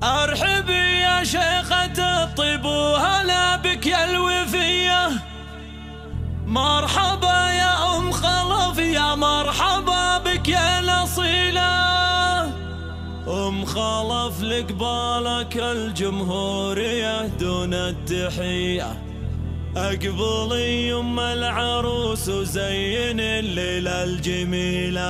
ارحبي يا شيخة الطيب وهلا بك يا الوفية، مرحبا يا ام خلف، يا مرحبا بك يا الاصيلة. ام خلف لقبالك الجمهور يهدون التحية، اقبلي ام العروس وزين الليلة الجميلة،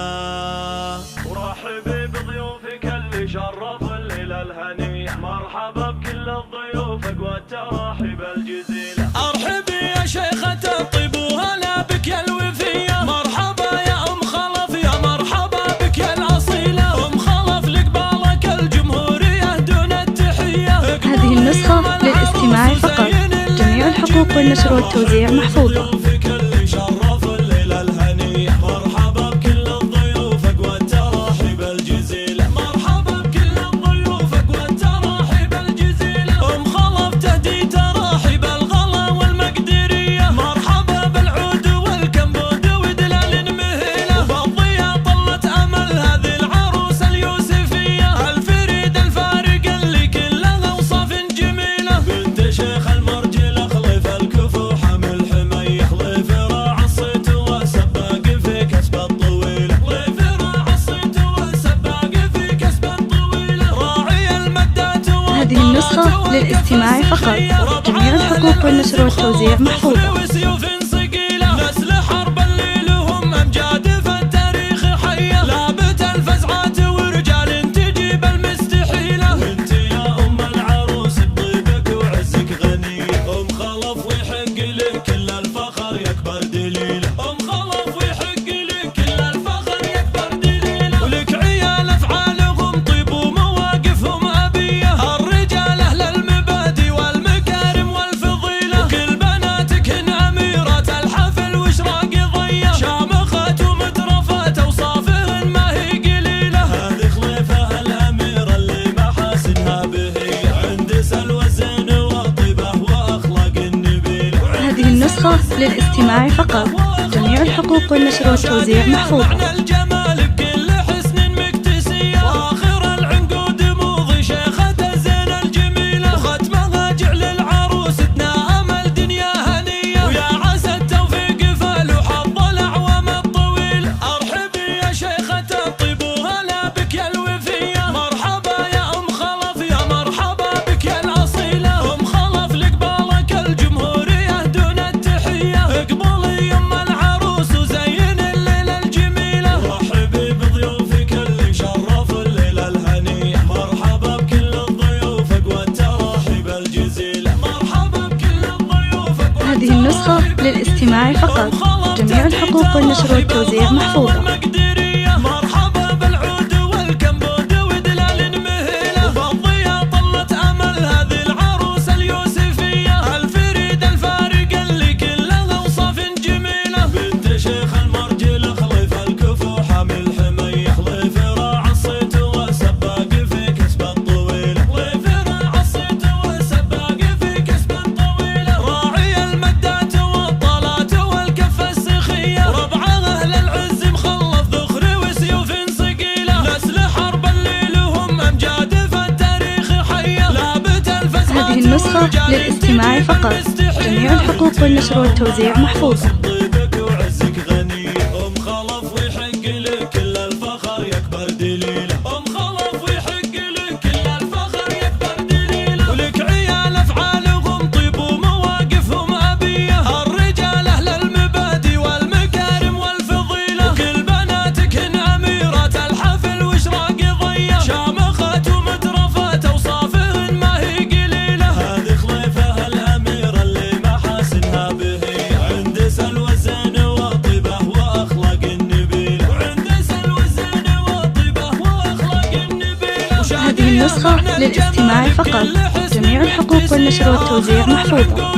ورحبي بضيوفك اللي شرفوا الليلة الهنية، مرحبا بكل الضيوف اقوى التراحيب الجزيلة. ارحبي يا شيخة الطيب وهلا بك يا الوفية، مرحبا يا ام خلف، يا مرحبا بك يا الاصيلة. ام خلف لقبالك الجمهور يهدون التحية. هذه النسخة للاستماع فقط، جميع الحقوق والنشر والتوزيع محفوظة. هذه النسخة للاستماع فقط، جميع الحقوق والنشر والتوزيع محفوظة. النسخة للاستماع فقط، جميع الحقوق والنشر والتوزيع محفوظة. هذه النسخة للاستماع فقط، جميع الحقوق والنشر والتوزيع محفوظة. النسخة للاستماع فقط، جميع الحقوق والنشر والتوزيع محفوظة. هذه النسخة للاستماع فقط، جميع الحقوق والنشر والتوزيع محفوظة.